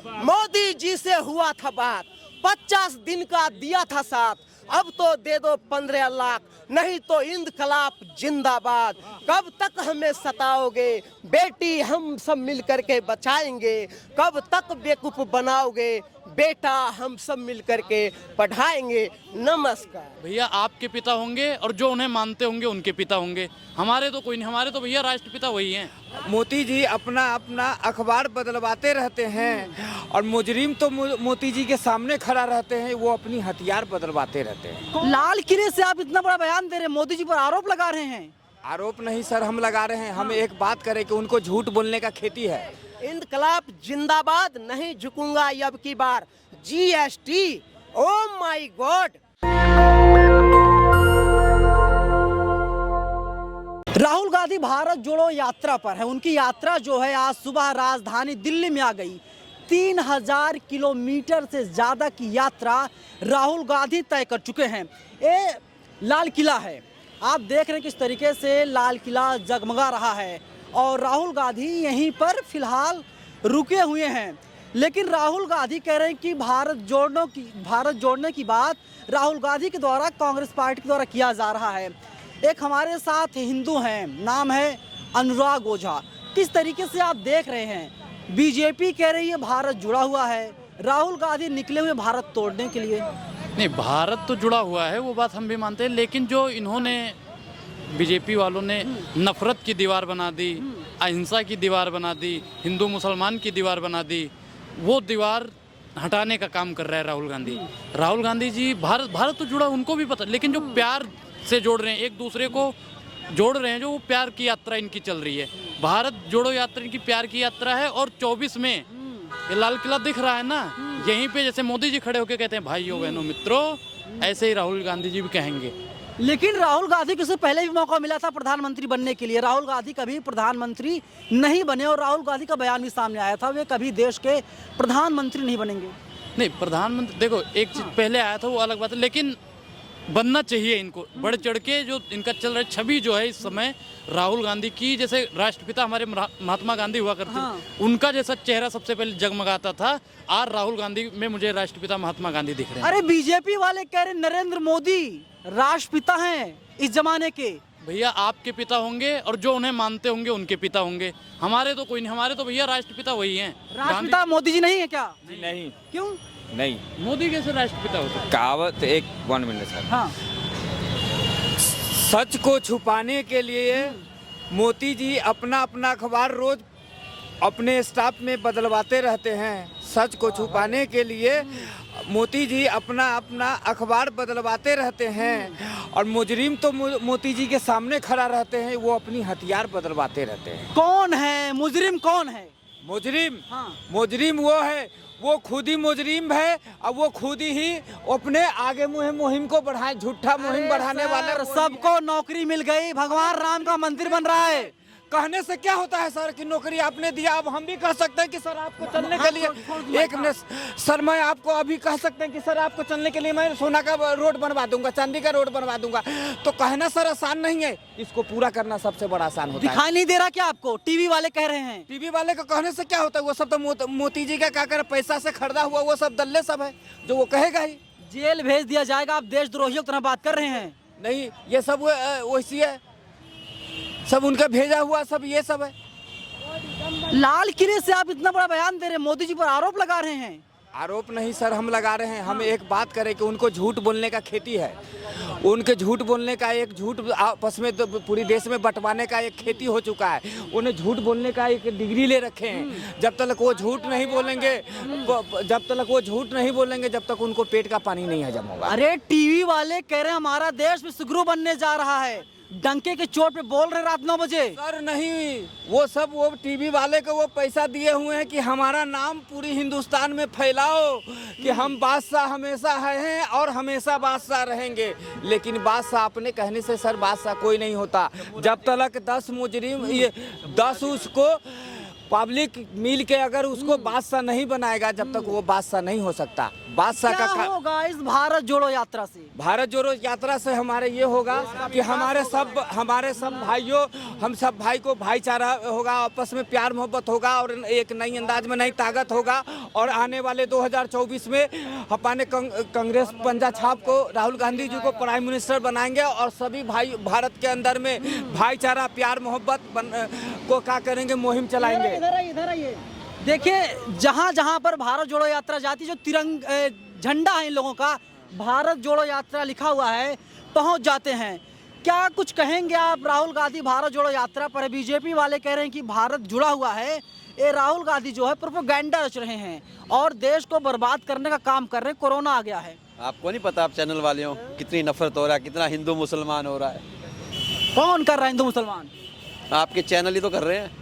मोदी जी से हुआ था बात, 50 दिन का दिया था साथ, अब तो दे दो 15 लाख, नहीं तो इंकलाब जिंदाबाद। कब तक हमें सताओगे बेटी, हम सब मिल करके बचाएंगे। कब तक बेवकूफ बनाओगे बेटा, हम सब मिल करके पढ़ाएंगे। नमस्कार। भैया आपके पिता होंगे और जो उन्हें मानते होंगे उनके पिता होंगे, हमारे तो कोई नहीं, हमारे तो भैया राष्ट्रपिता वही हैं। मोती जी अपना अपना अखबार बदलवाते रहते हैं और मुजरिम तो मोती जी के सामने खड़ा रहते हैं, वो अपनी हथियार बदलवाते रहते हैं। लाल किले से आप इतना बड़ा बयान दे रहे हैं, मोदी जी पर आरोप लगा रहे हैं। आरोप नहीं सर, हम लगा रहे हैं। हम एक बात करें कि उनको झूठ बोलने का खेती है। इंकलाब जिंदाबाद, नहीं झुकूंगा अब की बार। GST, oh my God. Rahul Gandhi Bharat Jodo Yatra पर है। उनकी यात्रा जो है आज सुबह राजधानी दिल्ली में आ गई। 3000 किलोमीटर से ज़्यादा की यात्रा राहुल गांधी तय कर चुके हैं। ये लाल किला है, आप देख रहे हैं किस तरीके से लाल किला जगमगा रहा है और राहुल गांधी यहीं पर फिलहाल रुके हुए हैं। लेकिन राहुल गांधी कह रहे हैं कि भारत जोड़ने की बात राहुल गांधी के द्वारा, कांग्रेस पार्टी के द्वारा किया जा रहा है। एक हमारे साथ हिंदू हैं, नाम है अनुराग ओझा। किस तरीके से आप देख रहे हैं, बीजेपी कह रही है भारत जुड़ा हुआ है, राहुल गांधी निकले हुए भारत तोड़ने के लिए। नहीं, भारत तो जुड़ा हुआ है, वो बात हम भी मानते हैं, लेकिन जो इन्होंने बीजेपी वालों ने नफरत की दीवार बना दी, अहिंसा की दीवार बना दी, हिंदू मुसलमान की दीवार बना दी, वो दीवार हटाने का काम कर रहा है राहुल गांधी। राहुल गांधी जी भारत तो जुड़ा, उनको भी पता, लेकिन जो प्यार से जोड़ रहे हैं, एक दूसरे को जोड़ रहे हैं, जो वो प्यार की यात्रा इनकी चल रही है। भारत जोड़ो यात्रा इनकी प्यार की यात्रा है। और 24 में ये लाल किला दिख रहा है ना, यहीं पे जैसे मोदी जी खड़े होकर कहते हैं भाइयों बहनों मित्रों, ऐसे ही राहुल गांधी जी भी कहेंगे। लेकिन राहुल गांधी को इससे पहले भी मौका मिला था प्रधानमंत्री बनने के लिए। राहुल गांधी कभी प्रधानमंत्री नहीं बने और राहुल गांधी का बयान भी सामने आया था, वे कभी देश के प्रधानमंत्री नहीं बनेंगे। नहीं, प्रधानमंत्री देखो एक चीज पहले आया था वो अलग बात है, लेकिन बनना चाहिए इनको। बढ़ चढ़ के जो इनका चल रहा है छवि जो है इस समय राहुल गांधी की, जैसे राष्ट्रपिता हमारे महात्मा गांधी हुआ करते थे, उनका जैसा चेहरा सबसे पहले जगमगाता था, आज राहुल गांधी में मुझे राष्ट्रपिता महात्मा गांधी दिख रहे हैं। अरे बीजेपी वाले कह रहे नरेंद्र मोदी राष्ट्रपिता हैं इस जमाने के। भैया आपके पिता होंगे और जो उन्हें मानते होंगे उनके पिता होंगे, हमारे तो कोई नहीं, हमारे तो भैया राष्ट्रपिता वही हैं। राष्ट्रपिता मोदी जी नहीं है क्या? नहीं। क्यों नहीं, मोदी कैसे राष्ट्रपिता हो सकते? कहावत एक 1 मिनट सर। हाँ, सच को छुपाने के लिए मोती जी अपना अपना अखबार रोज अपने स्टाफ में बदलवाते रहते हैं। सच को छुपाने के लिए मोती जी अपना अपना अखबार बदलवाते रहते हैं और मुजरिम तो मोती जी के सामने खड़ा रहते हैं, वो अपनी हथियार बदलवाते रहते हैं। कौन है मुजरिम? कौन है मुजरिम? हाँ। मुजरिम वो है, वो खुद ही मुजरिम है और वो खुद ही अपने आगे मुहिम को बढ़ाए, झूठा मुहिम बढ़ाने वाले। सबको नौकरी मिल गई, भगवान राम का मंदिर बन रहा है। कहने से क्या होता है सर कि नौकरी आपने दिया, अब हम भी कह सकते हैं कि सर आपको चलने के लिए एक मिनट सर, मैं आपको अभी कह सकते हैं कि सर आपको चलने के लिए मैं सोना का रोड बनवा दूंगा, चांदी का रोड बनवा दूंगा। तो कहना सर आसान नहीं है, इसको पूरा करना सबसे बड़ा आसान होता है। दिखाई नहीं दे रहा क्या आपको? टीवी वाले कह रहे हैं। टीवी वाले को कहने से क्या होता है, वो सब तो मोती जी का क्या कर पैसा से खरीदा हुआ वो सब दल्ले सब है, जो वो कहेगा ही। जेल भेज दिया जाएगा। आप देशद्रोहियों की तरह बात कर रहे हैं। नहीं, ये सब वैसी है, सब उनका भेजा हुआ सब ये सब है। लाल किले से आप इतना बड़ा बयान दे रहे हैं, मोदी जी पर आरोप लगा रहे हैं। आरोप नहीं सर, हम लगा रहे हैं। हम एक बात करें कि उनको झूठ बोलने का खेती है, उनके झूठ बोलने का एक झूठ आपस में तो पूरी देश में बंटवाने का एक खेती हो चुका है। उन्हें झूठ बोलने का एक डिग्री ले रखे हैं। जब तक वो झूठ नहीं बोलेंगे, जब तक उनको पेट का पानी नहीं हजम होगा। अरे टीवी वाले कह रहे हैं हमारा देश में सुगरू बनने जा रहा है, डंके के चोट पे बोल रहे रात 9 बजे। सर नहीं, वो टीवी वाले को वो पैसा दिए हुए हैं कि हमारा नाम पूरी हिंदुस्तान में फैलाओ कि हम बादशाह हमेशा हैं और हमेशा बादशाह रहेंगे। लेकिन बादशाह अपने कहने से सर बादशाह कोई नहीं होता। जब तक 10 मुजरिम, ये 10 उसको पब्लिक मिल के अगर उसको बादशाह नहीं बनाएगा, जब तक वो बादशाह नहीं हो सकता। बादशाह क्या का होगा इस भारत जोड़ो यात्रा से? भारत जोड़ो यात्रा से हमारे ये होगा कि हमारे सब भाइयों, हम सब भाई को भाईचारा होगा, आपस में प्यार मोहब्बत होगा और एक नई अंदाज में नई ताकत होगा। और आने वाले 2024 में अपने कांग्रेस पंजा छाप को राहुल गांधी जी को प्राइम मिनिस्टर बनाएंगे और सभी भाई भारत के अंदर में भाईचारा प्यार मोहब्बत को क्या करेंगे, मुहिम चलाएंगे। इधर आइए। देखिए, जहाँ जहाँ पर भारत जोड़ो यात्रा जाती, जो झंडा है इन लोगों का, भारत जोड़ो यात्रा लिखा हुआ है, पहुँच जाते हैं। क्या कुछ कहेंगे आप? राहुल गांधी भारत जोड़ो यात्रा पर है, बीजेपी वाले कह रहे हैं कि भारत जुड़ा हुआ है। ये राहुल गांधी जो है प्रोपेगेंडा रच रहे हैं और देश को बर्बाद करने का काम कर रहे हैं। कोरोना आ गया है। आपको नहीं पता, आप चैनल वाले हो, कितनी नफरत हो रहा है, कितना हिंदू मुसलमान हो रहा है। कौन कर रहा है हिंदू मुसलमान? आपके चैनल ही तो कर रहे हैं।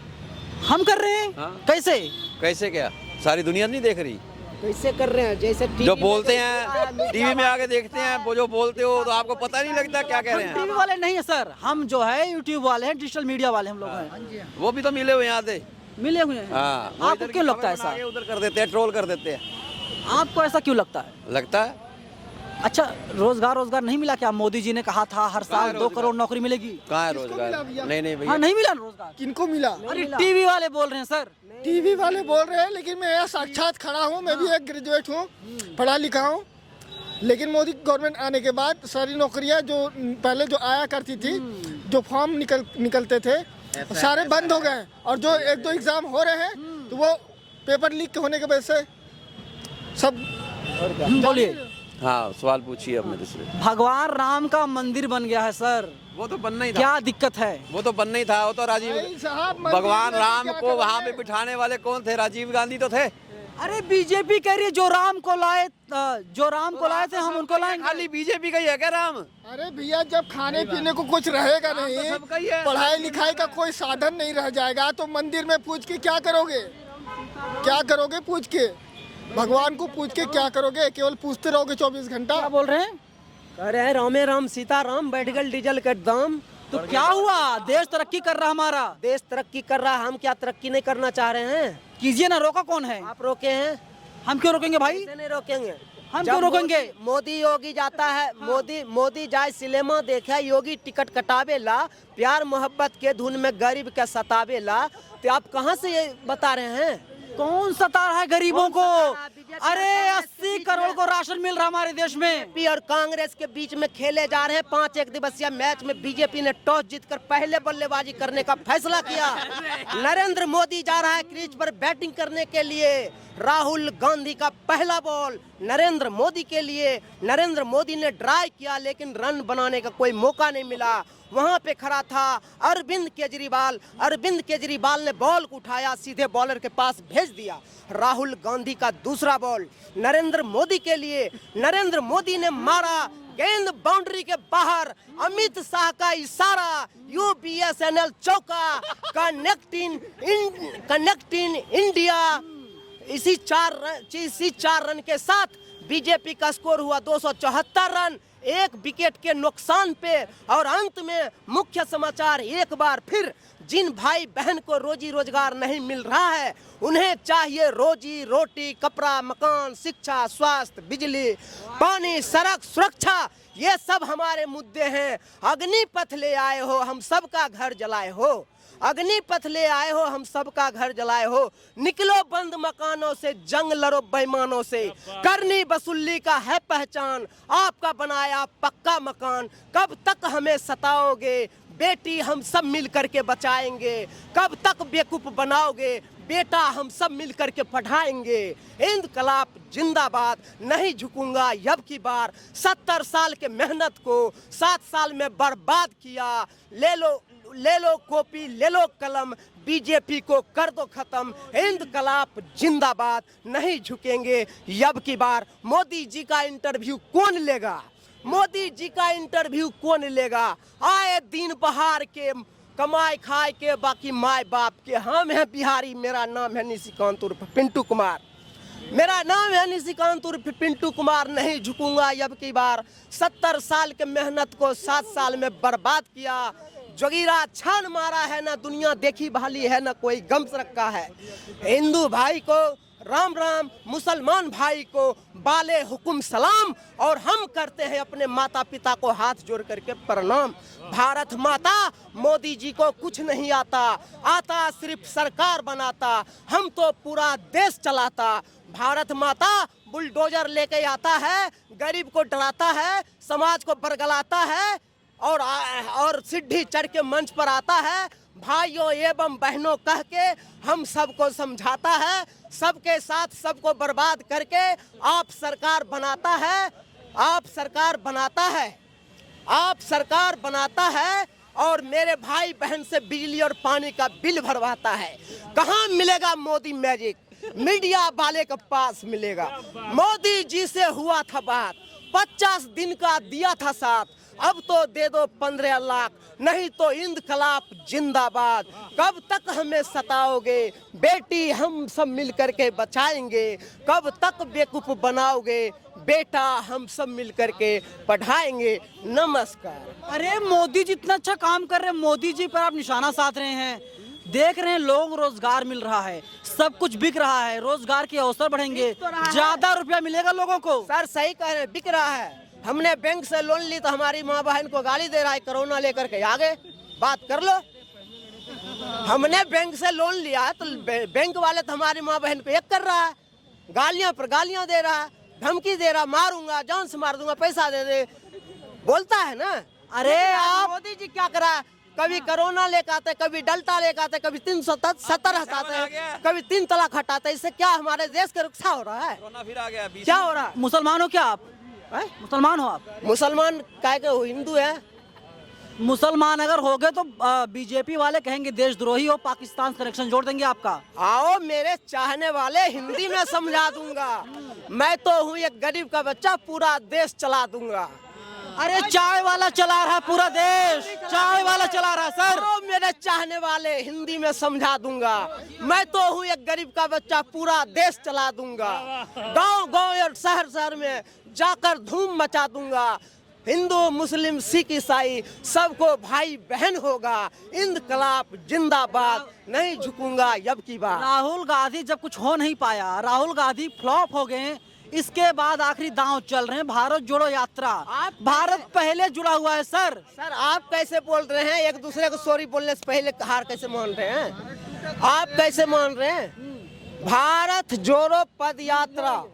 हम कर रहे हैं। हाँ। कैसे? कैसे क्या? सारी दुनिया नहीं देख रही? कैसे कर रहे हैं? जैसे जो बोलते हैं टीवी में आके देखते हैं, वो जो बोलते हो तो आपको पता नहीं लगता क्या कह रहे हैं। टीवी वाले नहीं है सर, हम जो है यूट्यूब वाले हैं, डिजिटल मीडिया वाले हम लोग हैं। वो भी तो मिले हुए यहाँ से। मिले हुए हैं। हाँ, वो आपको इधर क्यों की लगता है खबर बना ऐसा? के उधर कर देते हैं, ट्रोल कर देते हैं। आपको ऐसा क्यों लगता है? लगता है। अच्छा, रोजगार नहीं मिला क्या? मोदी जी ने कहा था हर साल 2 करोड़ नौकरी मिलेगी। कहाँ है रोजगार? नहीं नहीं हाँ, भैया, नहीं मिला रोजगार। किनको मिला? अरे टीवी वाले बोल रहे हैं सर। टीवी वाले बोल रहे हैं, लेकिन मैं यहाँ साक्षात खड़ा हूँ। मैं भी एक ग्रेजुएट हूँ, पढ़ा लिखा हूँ। लेकिन मोदी गवर्नमेंट आने के बाद सारी नौकरियाँ जो पहले जो आया करती थी, जो फॉर्म निकलते थे, सारे बंद हो गए। और जो 1-2 एग्जाम हो रहे हैं तो वो पेपर लीक होने की वजह से सब। बोलिए। हाँ, सवाल पूछिए अब मेरे से। भगवान राम का मंदिर बन गया है सर, वो तो बनना ही था। क्या दिक्कत है? वो तो बनना ही था। वो तो राजीव, भगवान राम को वहाँ पे बिठाने वाले कौन थे? राजीव गांधी तो थे। अरे बीजेपी कह रही है जो राम को लाए थे हम उनको लाएंगे। खाली बीजेपी का ही है क्या राम? अरे भैया, जब खाने पीने को कुछ रहेगा नहीं, सबका ही है। पढ़ाई लिखाई का कोई साधन नहीं रह जाएगा, तो मंदिर में पूछ के क्या करोगे? क्या करोगे पूछ के? भगवान को पूछ के क्या करोगे? केवल पूछते रहोगे 24 घंटा। क्या बोल रहे हैं? कह रहे हैं रामे राम सीता राम, बैठ गए डीजल के दाम। तो क्या हुआ? देश तरक्की कर रहा हमारा। देश तरक्की कर रहा है, हम क्या तरक्की नहीं करना चाह रहे हैं? कीजिए ना, रोका कौन है? आप रोके हैं? हम क्यों रोकेंगे भाई? कैसे नहीं रोकेंगे? हम जब क्यों रोकेंगे? मोदी योगी जाता है, मोदी जाए सिनेमा देखे, योगी टिकट कटावे ला, प्यार मोहब्बत के धुन में गरीब के सतावे ला। तो आप कहाँ से ये बता रहे हैं? कौन सता रहा है गरीबों को? कौन सता रहा है? बीजेपी अरे और 80 करोड़ को राशन मिल रहा हमारे देश में। बीजेपी और कांग्रेस के बीच में खेले जा रहे हैं 5 एक दिवसीय मैच में बीजेपी ने टॉस जीतकर पहले बल्लेबाजी करने का फैसला किया। नरेंद्र मोदी जा रहा है क्रीज पर बैटिंग करने के लिए। राहुल गांधी का पहला बॉल नरेंद्र मोदी के लिए। नरेंद्र मोदी ने ट्राई किया, लेकिन रन बनाने का कोई मौका नहीं मिला। वहां पे खड़ा था अरविंद केजरीवाल। अरविंद केजरीवाल ने बॉल को उठाया, सीधे बॉलर के पास भेज दिया। राहुल गांधी का दूसरा बॉल नरेंद्र मोदी के लिए। नरेंद्र मोदी ने मारा, गेंद बाउंड्री के बाहर। अमित शाह का इशारा, UBSNL चौका, कनेक्टिंग इंडिया। इसी 4 रन के साथ बीजेपी का स्कोर हुआ 274 रन, 1 विकेट के नुकसान पे। और अंत में मुख्य समाचार एक बार फिर, जिन भाई बहन को रोजी रोजगार नहीं मिल रहा है, उन्हें चाहिए रोजी रोटी, कपड़ा, मकान, शिक्षा, स्वास्थ्य, बिजली, पानी, सड़क, सुरक्षा। ये सब हमारे मुद्दे हैं। अग्निपथ ले आए हो, हम सबका घर जलाए हो। अग्निपथ ले आए हो, हम सबका घर जलाए हो। निकलो बंद मकानों से, जंग लड़ो बेईमानों से। करनी वसूली का है पहचान, आपका बनाया पक्का मकान। कब तक हमें सताओगे बेटी, हम सब मिल करके बचाएंगे। कब तक बेवकूफ बनाओगे बेटा, हम सब मिल करके पढ़ाएंगे। इंकलाब जिंदाबाद, नहीं झुकूंगा यब की बार। 70 साल के मेहनत को 7 साल में बर्बाद किया। ले लो कॉपी, ले लो कलम, बीजेपी को कर दो खत्म। इंकलाब जिंदाबाद, नहीं झुकेंगे यब की बार। मोदी जी का इंटरव्यू कौन लेगा? मोदी जी का इंटरव्यू कौन लेगा? आए दिन बहार के, कमाए खाए के, बाकी माए बाप के। हम हैं बिहारी, मेरा नाम है निशिकांत उर्फ पिंटू कुमार। मेरा नाम है निशिकांत उर्फ पिंटू कुमार, नहीं झुकूंगा यब की बार। 70 साल के मेहनत को 7 साल में बर्बाद किया। जोगीरा छान मारा है, ना दुनिया देखी भाली है, ना कोई गम रखा है। हिंदू भाई को राम राम मुसलमान भाई को बाले हुकुम सलाम, और हम करते हैं अपने माता पिता को हाथ जोड़ करके प्रणाम। भारत माता मोदी जी को कुछ नहीं आता, आता सिर्फ सरकार बनाता, हम तो पूरा देश चलाता। भारत माता बुलडोजर लेके आता है, गरीब को डराता है, समाज को बरगलाता है, और सीढ़ी चढ़ के मंच पर आता है, भाइयों एवं बहनों कह के हम सबको समझाता है, सबके साथ सबको बर्बाद करके आप सरकार बनाता है, आप सरकार बनाता है, आप सरकार बनाता है, और मेरे भाई बहन से बिजली और पानी का बिल भरवाता है। कहाँ मिलेगा मोदी मैजिक? मीडिया वाले के पास मिलेगा। मोदी जी से हुआ था बात, 50 दिन का दिया था साथ, अब तो दे दो 15 लाख, नहीं तो इनकलाब जिंदाबाद। कब तक हमें सताओगे बेटी, हम सब मिल करके बचाएंगे। कब तक बेवकूफ बनाओगे बेटा, हम सब मिल करके पढ़ाएंगे। नमस्कार। अरे मोदी जी इतना अच्छा काम कर रहे हैं, मोदी जी पर आप निशाना साध रहे हैं। देख रहे हैं लोग, रोजगार मिल रहा है, सब कुछ बिक रहा है, रोजगार के अवसर बढ़ेंगे, ज्यादा रुपया मिलेगा लोगों को। सर सही कह रहे हैं, बिक रहा है। हमने बैंक से लोन ली तो हमारी माँ बहन को गाली दे रहा है, कोरोना लेकर के आगे बात कर लो। हमने बैंक से लोन लिया है तो बैंक वाले तो हमारी माँ बहन को एक कर रहा है, गालियां पर गालियां दे रहा है, धमकी दे रहा, मारूंगा, जान से मार दूंगा, पैसा दे दे, बोलता है ना। अरे आप मोदी जी क्या करा, कभी कोरोना लेकर आते, कभी डल्टा लेकर आते, कभी 370 हटाते, कभी 3 तलाक हटाते। इससे क्या हमारे देश की रक्षा हो रहा है? कोरोना फिर आ गया। क्या हो रहा है? मुसलमान हो क्या आप? मुसलमान हो आप? मुसलमान काय के हिंदू है। मुसलमान अगर हो गए तो बीजेपी वाले कहेंगे देशद्रोही हो, पाकिस्तान से कनेक्शन जोड़ देंगे आपका। आओ मेरे चाहने वाले, हिंदी में समझा दूंगा। मैं तो हूँ एक गरीब का बच्चा, पूरा देश चला दूंगा। अरे चाय वाला चला रहा है पूरा देश, चाय वाला चला रहा है सर। आओ मेरे चाहने वाले, हिंदी में समझा दूंगा। मैं तो हूँ एक गरीब का बच्चा, पूरा देश चला दूंगा। गांव गांव और शहर शहर में जाकर धूम मचा दूंगा। हिंदू मुस्लिम सिख ईसाई सबको भाई बहन होगा। इनकलाब जिंदाबाद, नहीं झुकूंगा अब की बार। राहुल गांधी जब कुछ हो नहीं पाया, राहुल गांधी फ्लॉप हो गए, इसके बाद आखिरी दांव चल रहे हैं भारत जोड़ो यात्रा। भारत पहले जुड़ा हुआ है सर। सर आप कैसे बोल रहे हैं? एक दूसरे को सॉरी बोलने से पहले हार कैसे मान रहे हैं? आप कैसे मान रहे हैं? भारत जोड़ो पद यात्रा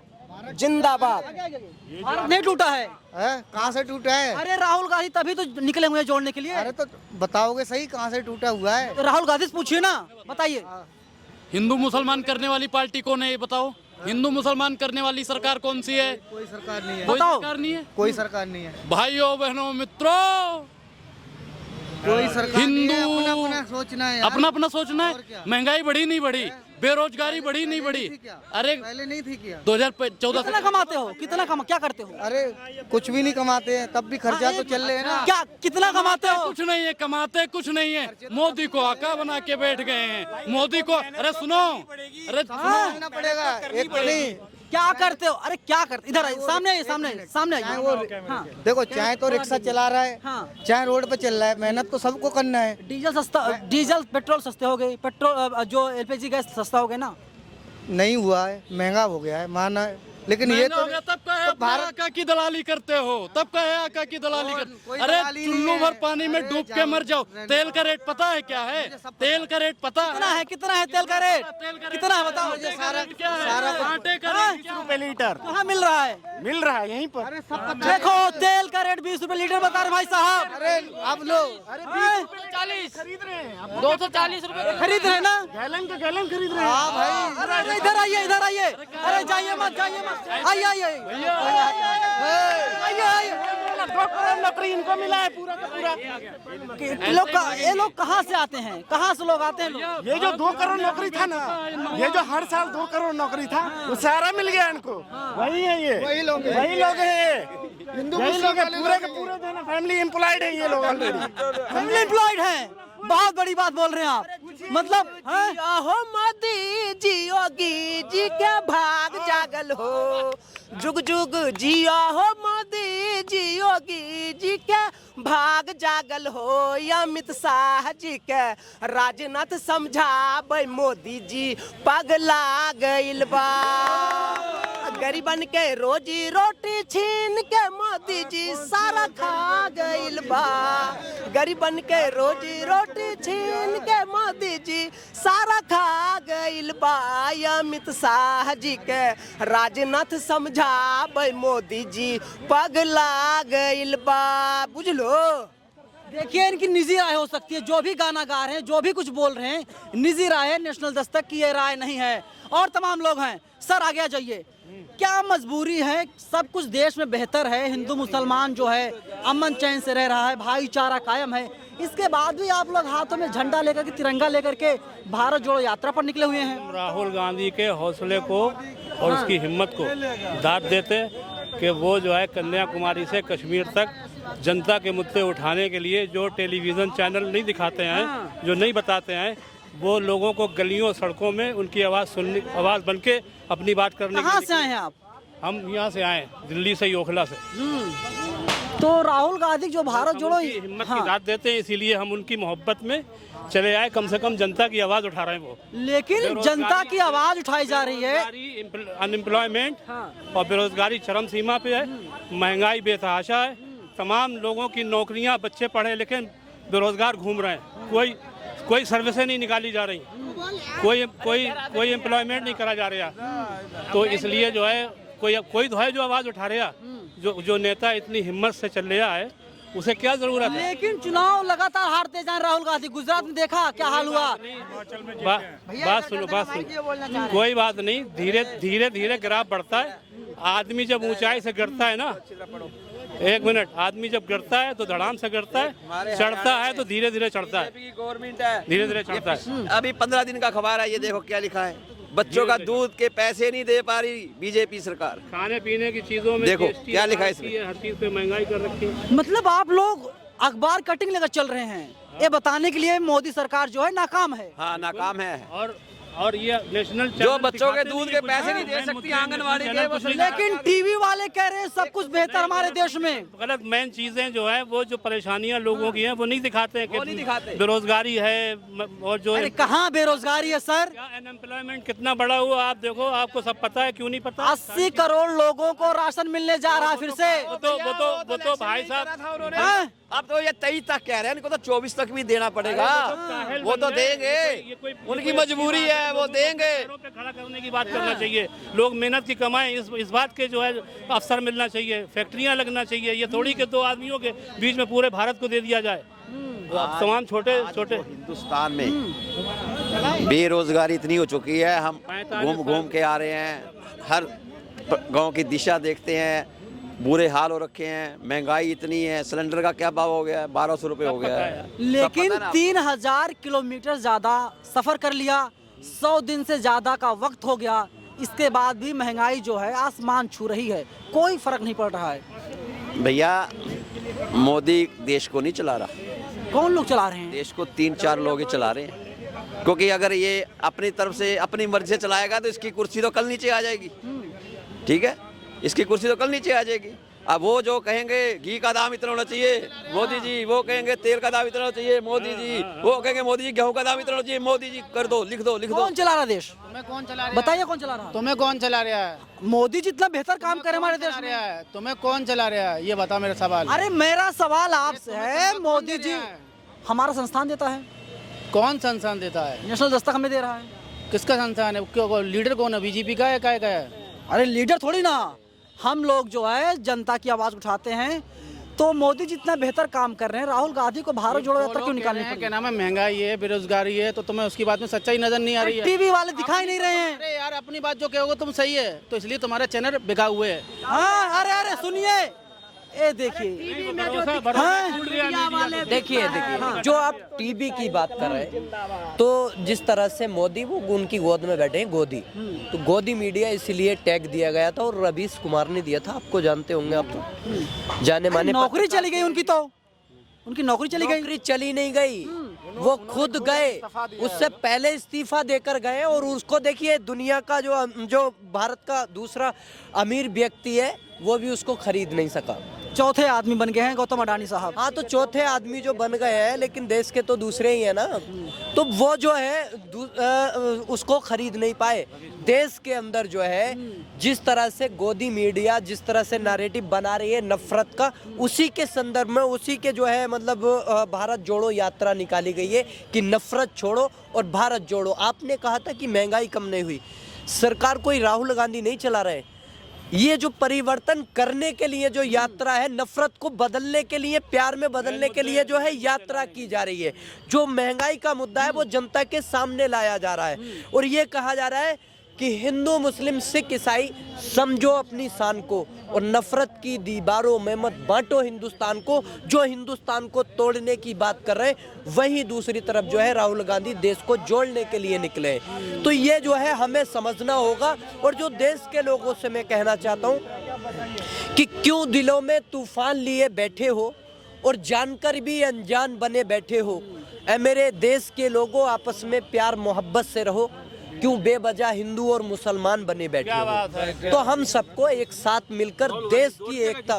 जिंदाबाद। भारत नहीं टूटा है। कहाँ से टूटा है? अरे राहुल गांधी तभी तो निकले हुए हैं जोड़ने के लिए। अरे तो बताओगे सही कहाँ से टूटा हुआ है? तो राहुल गांधी से पूछिए ना, बताइए। हिंदू मुसलमान करने वाली पार्टी कौन है ये बताओ? हिंदू मुसलमान करने वाली सरकार कौन सी है? कोई सरकार नहीं है। कोई बताओ। सरकार नहीं है। कोई सरकार नहीं है। भाइयों बहनों मित्रों, कोई सरकार नहीं है। हिंदू अपना अपना सोचना है यार। अपना अपना सोचना और है। क्या? महंगाई बढ़ी नहीं बढ़ी, बेरोजगारी बढ़ी नहीं बढ़ी। अरे पहले नहीं थी क्या? 2014 कितना कमाते हो? कितना क्या करते हो? अरे कुछ भी नहीं कमाते हैं, तब भी खर्चा तो चल रहे हैं ना। क्या कितना कमाते हो? कुछ नहीं है, कमाते कुछ नहीं है। मोदी को आका बना के बैठ गए हैं। मोदी को अरे सुनो, अरे देना पड़ेगा एक तो नहीं। क्या करते हो? अरे क्या करते? इधर आइए, सामने आइए, सामने सामने चाहे आइए। वो हाँ। देखो, चाहे तो रिक्शा चला रहा है, हाँ। चाहे रोड पे चल रहा है, मेहनत तो सबको करना है। डीजल सस्ता, डीजल पेट्रोल सस्ते हो गए, पेट्रोल जो एलपीजी गैस सस्ता हो गया ना। नहीं हुआ है, महंगा हो गया है, माना है, लेकिन ये महंगा तो हो गया, तब कहे अपने आका की दलाली करते हो, तब कहे आका की दलाली कोई करते। अरे दलाली नहीं चुल्लू है। भर पानी में अरे डूब के जाओ, मर जाओ। तेल का रेट पता है क्या है? तेल का रेट पता कितना है? कितना है तेल का रेट? कितना है बताओ? क्या है? आटे का रेट क्या है? लीटर कहाँ मिल रहा है? मिल रहा है यहीं पर। देखो तेल का रेट 20 रुपए लीटर बता रहे भाई साहब। अरे आप लोग 40 240 रुपए खरीद रहे ना? गैलन का गैलन खरीद रहे हैं। हाँ भाई, अरे इधर आइए, इधर आइए। अरे जाइए मत, जाइए मत। आइए आइए आइए आइए। 2 करोड़ नौकरी इनको मिला है पूरा का पूरा। ये लोग कहाँ से आते हैं? कहाँ से लोग आते हैं लोग? ये जो 2 करोड़ नौकरी था ना, ये जो हर साल 2 करोड़ नौकरी था, वो सारा मिल गया इनको। वही है ये, वही लोग हैं। वही लोग हैं ये, हिंदू यही मुस्लिम लोग हैं, वाले पूरे लोग के हैं। पूरे जो है ना फैमिली एम्प्लॉयड है ये लोग ऑलरेडी। फैमिली एम्प्लॉयड हैं। बहुत बड़ी बात बोल रहे हैं आप। मतलब हैं? हो मोदी जी योगी जी के भाग जागल हो, जुग जुग जिया हो मोदी जी योगी जी के भाग जागल हो अमित शाह जी के राजनाथ समझाबै मोदी जी पगला गइल बा गरीबन के रोजी रोटी छीन के मोदी जी सारा खा गइल बा गरीबन के रोजी रोटी छीन के मोदी जी सारा खा गइल बा अमित शाह जी के राजनाथ समझाबै मोदी जी पगला गइल बा बुझलो। देखिए इनकी निजी राय हो सकती है, जो भी गाना गा रहे हैं, जो भी कुछ बोल रहे हैं, निजी राय है, नेशनल दस्तक की ये राय नहीं है। और तमाम लोग हैं। सर आगे आ जाइए, क्या मजबूरी है? सब कुछ देश में बेहतर है, हिंदू मुसलमान जो है अमन चैन से रह रहा है, भाईचारा कायम है, इसके बाद भी आप लोग हाथों में झंडा लेकर के, तिरंगा लेकर के भारत जोड़ो यात्रा पर निकले हुए हैं। राहुल गांधी के हौसले को और उसकी हिम्मत को दाद देते कि वो जो है कन्याकुमारी से कश्मीर तक जनता के मुद्दे उठाने के लिए जो टेलीविज़न चैनल नहीं दिखाते हैं, जो नहीं बताते हैं, वो लोगों को गलियों सड़कों में उनकी आवाज़ बन के अपनी बात करने। कहाँ से आए हैं आप? हम यहाँ से आए, दिल्ली से, ओखला से। तो राहुल गांधी जो भारत जोड़ो हिम्मत की दाद देते हैं, इसीलिए हम उनकी मोहब्बत में चले आए। कम से कम जनता की आवाज़ उठा रहे हैं वो। लेकिन जनता की आवाज़ उठाई जा रही है। अनएम्प्लॉयमेंट और बेरोजगारी चरम सीमा पे है, महंगाई बेतहाशा है, तमाम लोगों की नौकरियां, बच्चे पढ़े लिखे बेरोजगार घूम रहे हैं, कोई सर्विसें नहीं निकाली जा रही, कोई एम्प्लॉयमेंट नहीं करा जा रहा। तो इसलिए जो है कोई तो है जो आवाज़ उठा रहा, जो नेता इतनी हिम्मत से चल रहा है, उसे क्या जरूरत है। लेकिन चुनाव लगातार हारते जा राहुल गांधी। गुजरात में देखा क्या हाल हुआ। बात सुनो, कोई बात नहीं, धीरे धीरे ग्राफ बढ़ता है। आदमी जब ऊंचाई से गिरता है ना, एक मिनट, आदमी जब गिरता है तो धड़ाम से गिरता है, चढ़ता है तो धीरे धीरे चढ़ता है, गवर्नमेंट है, धीरे धीरे चढ़ता है। अभी 15 दिन का खबर है, ये देखो क्या लिखा है, बच्चों का दूध के पैसे नहीं दे पा रही बीजेपी सरकार। खाने पीने की चीजों में देखो क्या लिखा है इसमें, हर चीज पे महंगाई कर रखी है। मतलब आप लोग अखबार कटिंग लेकर चल रहे हैं, ये बताने के लिए मोदी सरकार जो है नाकाम है। हाँ नाकाम है। और ये नेशनल जो बच्चों के दूध के पैसे नहीं दे सकती आंगनवाड़ी के, लेकिन टीवी वाले कह रहे हैं सब कुछ बेहतर हमारे देश में। गलत मेन चीजें जो है, वो जो परेशानियां लोगों की हैं वो नहीं दिखाते हैं कि बेरोजगारी है और जो कहाँ बेरोजगारी है सर? अनएम्प्लॉयमेंट कितना बड़ा हुआ आप देखो, आपको सब पता है, क्यों नहीं पता? 80 करोड़ लोगों को राशन मिलने जा रहा है फिर से। वो तो भाई साहब, अब तो ये 23 तक कह रहे हैं, इनको तो 24 तक भी देना पड़ेगा। वो तो देंगे, उनकी मजबूरी है, वो देंगे। पे खड़ा करने की बात करना चाहिए, लोग मेहनत की कमाएं, इस बात के जो है अवसर मिलना चाहिए, फैक्ट्रियां लगना चाहिए। ये थोड़ी के दो आदमियों के बीच में पूरे भारत को दे दिया जाए। तमाम छोटे हिंदुस्तान में बेरोजगारी इतनी हो चुकी है, हम घूम के आ रहे हैं, हर गांव की दिशा देखते हैं, बुरे हाल हो रखे हैं, महंगाई इतनी है, सिलेंडर का क्या भाव हो गया है, 1200 रुपये हो गया है। लेकिन 3000 किलोमीटर ज्यादा सफर कर लिया, 100 दिन से ज्यादा का वक्त हो गया, इसके बाद भी महंगाई जो है आसमान छू रही है, कोई फर्क नहीं पड़ रहा है। भैया मोदी देश को नहीं चला रहा। कौन लोग चला रहे हैं देश को? 3-4 लोग ही चला रहे हैं, क्योंकि अगर ये अपनी तरफ से अपनी मर्जी से चलाएगा तो इसकी कुर्सी तो कल नीचे आ जाएगी। ठीक है, इसकी कुर्सी तो कल नीचे आ जाएगी। अब वो जो कहेंगे घी का दाम इतना होना चाहिए मोदी जी, वो कहेंगे तेल का दाम इतना होना चाहिए मोदी जी, वो कहेंगे मोदी जी गेहूं का दाम इतना होना चाहिए मोदी जी, कर दो, लिख दो। कौन चला रहा देश? तुम्हें कौन चला रहा है? बताइए कौन चला रहा? तुम्हें कौन चला रहा है? मोदी जितना बेहतर काम करे हमारे देश में, तुम्हें कौन चला रहा है? ये बता मेरा सवाल। अरे मेरा सवाल आपसे है, मोदी जी हमारा संस्थान देता है। कौन संस्थान देता है? नेशनल दस्तक हमें दे रहा है। किसका संस्थान है? लीडर कौन है? बीजेपी का है? काय का है? अरे लीडर थोड़ी ना, हम लोग जो है जनता की आवाज उठाते हैं। तो मोदी जितना बेहतर काम कर रहे हैं, राहुल गांधी को भारत जोड़ो यात्रा क्यों निकालनी पड़ी? क्या नाम है, महंगाई है, बेरोजगारी है, तो तुम्हें उसकी बात में सच्चाई नजर नहीं आ रही है? टीवी वाले दिखाई नहीं रहे हैं। अरे यार अपनी बात जो कहोगे तुम सही है, तो इसलिए तुम्हारा चैनल बिका हुए है। हाँ, अरे सुनिए, ये देखिए, देखिए जो आप टीबी की बात कर रहे हैं, तो जिस तरह से मोदी वो उनकी गोद में बैठे हैं, गोदी, तो गोदी मीडिया इसलिए टैग दिया गया था और रवीश कुमार ने दिया था, आपको जानते होंगे आप तो, जाने माने। नौकरी चली गई उनकी, तो उनकी नौकरी चली गई? नौकरी चली नहीं गई, वो खुद गए, उससे पहले इस्तीफा देकर गए। और उसको देखिए, दुनिया का जो भारत का दूसरा अमीर व्यक्ति है वो भी उसको खरीद नहीं सका। चौथे आदमी बन गए हैं गौतम अडानी साहब। हाँ, तो चौथे आदमी जो बन गए हैं, लेकिन देश के तो दूसरे ही है ना, तो वो जो है उसको खरीद नहीं पाए। देश के अंदर जो है जिस तरह से गोदी मीडिया जिस तरह से नैरेटिव बना रही है नफरत का, उसी के संदर्भ में उसी के जो है मतलब भारत जोड़ो यात्रा निकाली गई है कि नफरत छोड़ो और भारत जोड़ो। आपने कहा था कि महंगाई कम नहीं हुई, सरकार कोई राहुल गांधी नहीं चला रहे। ये जो परिवर्तन करने के लिए जो यात्रा है, नफरत को बदलने के लिए, प्यार में बदलने के लिए जो है यात्रा की जा रही है। जो महंगाई का मुद्दा है वो जनता के सामने लाया जा रहा है और ये कहा जा रहा है कि हिंदू मुस्लिम सिख ईसाई समझो अपनी शान को और नफरत की दीवारों में मत बांटो हिंदुस्तान को। जो हिंदुस्तान को तोड़ने की बात कर रहे हैं, वहीं दूसरी तरफ जो है राहुल गांधी देश को जोड़ने के लिए निकले। तो ये जो है हमें समझना होगा। और जो देश के लोगों से मैं कहना चाहता हूँ कि क्यों दिलों में तूफान लिए बैठे हो और जानकर भी अनजान बने बैठे हो। ऐ मेरे देश के लोगों, आपस में प्यार मोहब्बत से रहो। क्यों बेवजह हिंदू और मुसलमान बने बैठे हो। तो हम सबको एक साथ मिलकर देश की एकता।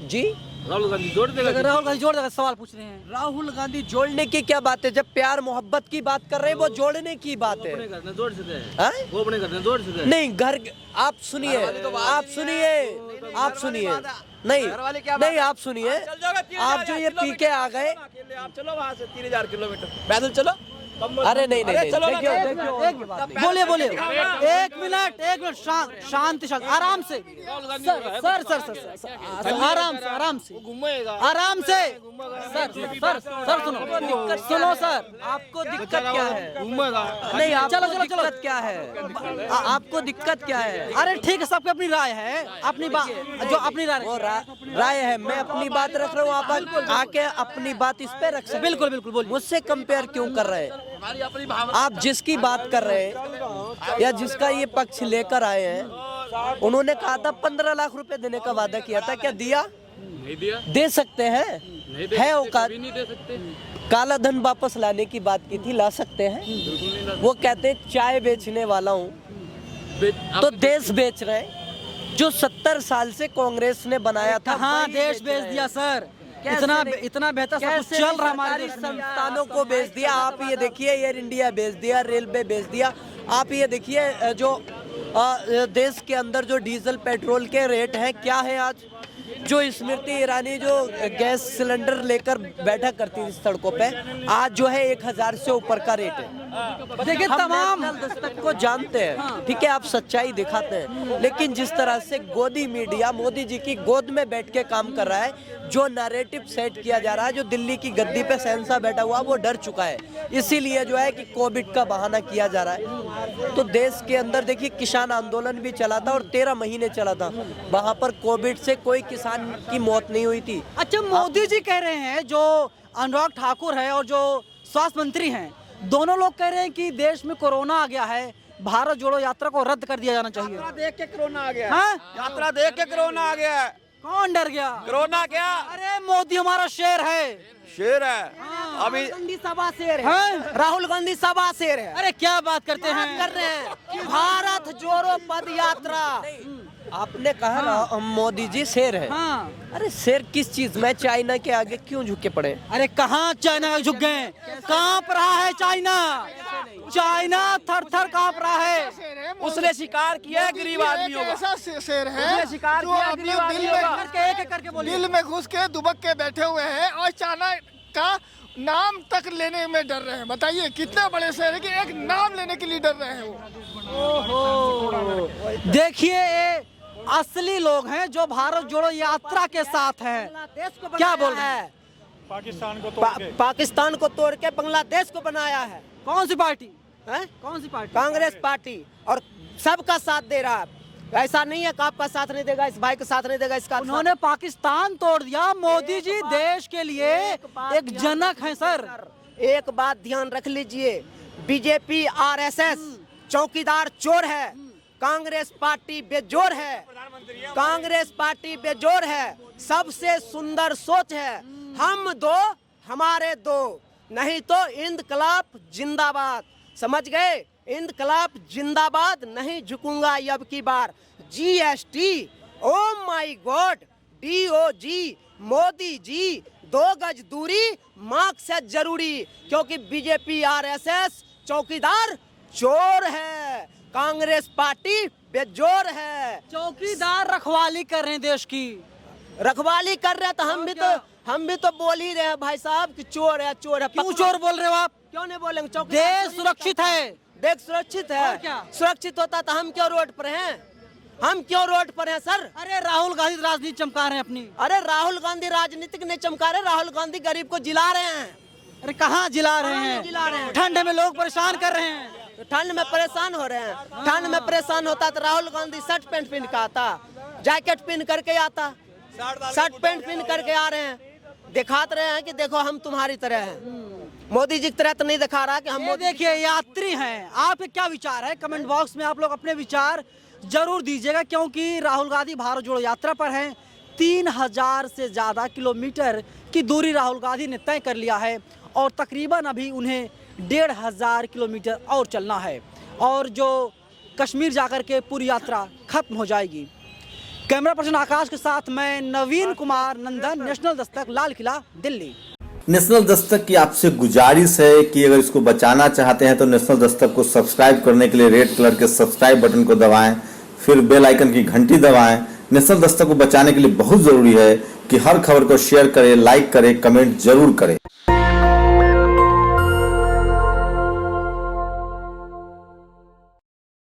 जी, राहुल गांधी जोड़ देगा, सवाल पूछ रहे हैं। राहुल गांधी जोड़ने की क्या बात है? जब प्यार मोहब्बत की बात कर रहे हैं, वो जोड़ने की बात है। नहीं, घर आप सुनिए, आप सुनिए नहीं आप सुनिए। आप जो ये पी के आ गए, आप चलो वहाँ से 3000 किलोमीटर पैदल चलो। अरे नहीं, बोलिए एक मिनट शांति आराम से सर सुनो सर, आपको दिक्कत क्या है? नहीं, चलो दिक्कत क्या है? आपको दिक्कत क्या है? अरे ठीक है, सबकी अपनी राय है, अपनी बात जो अपनी राय है। मैं अपनी बात रख रहा हूँ, आप आके अपनी बात इस पे रख सकते। बिल्कुल। मुझसे कंपेयर क्यों कर रहे हैं? आप जिसकी बात कर रहे हैं या जिसका ये पक्ष लेकर आए हैं, उन्होंने कहा था 15 लाख रुपए देने का वादा किया था। क्या दिया? नहीं दिया। दे सकते हैं, है औकात। नहीं दे सकते। काला धन वापस लाने की बात की थी, ला सकते हैं। वो कहते हैं चाय बेचने वाला हूँ, तो देश बेच रहे हैं। जो 70 साल से कांग्रेस ने बनाया था, हाँ देश बेच दिया सर। इतना बेहतर सब कुछ चल रहा, हमारे संस्थानों को बेच दिया। आप ये देखिए, एयर इंडिया बेच दिया, रेलवे बेच दिया। आप ये देखिए जो देश के अंदर जो डीजल पेट्रोल के रेट हैं, क्या है आज? जो स्मृति ईरानी जो गैस सिलेंडर लेकर बैठा करती थी सड़कों पे, आज जो है 1000 से ऊपर का रेट है। देखिए, तमाम दस्तक को जानते हैं, ठीक है, आप सच्चाई दिखाते हैं, लेकिन जिस तरह से गोदी मीडिया मोदी जी की गोद में बैठ के काम कर रहा है, जो नैरेटिव सेट किया जा रहा है, जो दिल्ली की गद्दी पे शहंशाह बैठा हुआ वो डर चुका है, इसीलिए जो है कि कोविड का बहाना किया जा रहा है। तो देश के अंदर देखिए, किसान आंदोलन भी चला था और 13 महीने चला था, वहां पर कोविड से कोई किसान की मौत नहीं हुई थी। अच्छा, मोदी जी कह रहे हैं, जो अनुराग ठाकुर है और जो स्वास्थ्य मंत्री हैं, दोनों लोग कह रहे हैं कि देश में कोरोना आ गया है, भारत जोड़ो यात्रा को रद्द कर दिया जाना चाहिए। यात्रा देख के कोरोना आ गया। हाँ? यात्रा देख के कोरोना आ गया। कौन डर गया? कोरोना क्या? अरे मोदी हमारा शेर है। शेर है। अभी गांधी सभा शेर है। राहुल गांधी सभा शेर है। अरे क्या बात करते हैं? कर रहे हैं भारत जोड़ो पद यात्रा। आपने कहा मोदी जी शेर है। हाँ। अरे शेर किस चीज में? चाइना के आगे क्यों झुके पड़े? अरे कहाँ चाइना झुक गए? कांप रहा है चाइना, चाइना थर थर कांप रहा है। उसने शिकार किया है गरीब आदमियों का। ऐसा शेर है शिकार जो अपने दिल में घुस के दुबक के बैठे हुए हैं और चाइना का नाम तक लेने में डर रहे हैं। बताइए कितने बड़े शेर है कि एक नाम लेने के लिए डर रहे हैं वो। देखिए, असली लोग हैं जो भारत जोड़ो यात्रा के साथ हैं। क्या बोल रहे हैं? पाकिस्तान को तोड़ के बांग्लादेश को बनाया है। कौन सी पार्टी है? कौन सी पार्टी? कांग्रेस पार्टी। और सबका साथ दे रहा है। ऐसा नहीं है कि आपका साथ नहीं देगा, इस भाई का साथ नहीं देगा, इसका। उन्होंने पाकिस्तान तोड़ दिया। मोदी जी देश के लिए एक जनक है सर। एक बात ध्यान रख लीजिए, बीजेपी आरएसएस चौकीदार चोर है, कांग्रेस पार्टी बेजोर है। कांग्रेस पार्टी बेजोर है। सबसे सुंदर सोच है, हम दो हमारे दो, नहीं तो इंकलाब जिंदाबाद। समझ गए? इंकलाब जिंदाबाद, नहीं झुकूंगा अब की बार। GST, oh my God, DOG Modi ji 2 गज दूरी मार्क्स से जरूरी, क्योंकि बीजेपी RSS चौकीदार चोर है, कांग्रेस पार्टी बेजोर है। चौकीदार रखवाली कर रहे हैं देश की, रखवाली कर रहे हैं तो हम भी तो बोल ही रहे हैं भाई साहब कि चोर है, चोर है। क्यों चोर बोल रहे हो आप? क्यों नहीं बोलेंगे? देश सुरक्षित है, देश सुरक्षित है। सुरक्षित होता तो हम क्यों रोड पर हैं? हम क्यों रोड पर हैं सर? अरे राहुल गांधी राजनीति चमका रहे हैं अपनी। अरे राहुल गांधी राजनीतिक नहीं चमका रहे, राहुल गांधी गरीब को जिला रहे हैं। अरे कहाँ जिला रहे हैं? जिला रहे हैं। ठंड में लोग परेशान कर रहे हैं, ठंड में परेशान हो रहे हैं। ठंड में परेशान होता तो राहुल गांधी शर्ट पैंट पहन के आता, जैकेट पहन करके आता, शर्ट पैंट पहन करके आ रहे हैं, दिखाते रहे हैं कि देखो हम तुम्हारी तरह हैं। मोदी जी की तरह तो नहीं दिखा रहा कि हम। देखिए यात्री हैं, आपके क्या विचार है? कमेंट बॉक्स में आप लोग अपने विचार जरूर दीजिएगा, क्योंकि राहुल गांधी भारत जोड़ो यात्रा पर हैं। 3000 से ज़्यादा किलोमीटर की दूरी राहुल गांधी ने तय कर लिया है और तकरीबन अभी उन्हें 1500 किलोमीटर और चलना है, और जो कश्मीर जाकर के पूरी यात्रा खत्म हो जाएगी। कैमरा पर्सन आकाश के साथ मैं नवीन कुमार नंदन, नेशनल दस्तक, लाल किला, दिल्ली। नेशनल दस्तक की आपसे गुजारिश है कि अगर इसको बचाना चाहते हैं तो नेशनल दस्तक को सब्सक्राइब करने के लिए रेड कलर के सब्सक्राइब बटन को दबाएं, फिर बेल आइकन की घंटी दबाएं। नेशनल दस्तक को बचाने के लिए बहुत जरूरी है कि हर खबर को शेयर करें, लाइक करें, कमेंट जरूर करें।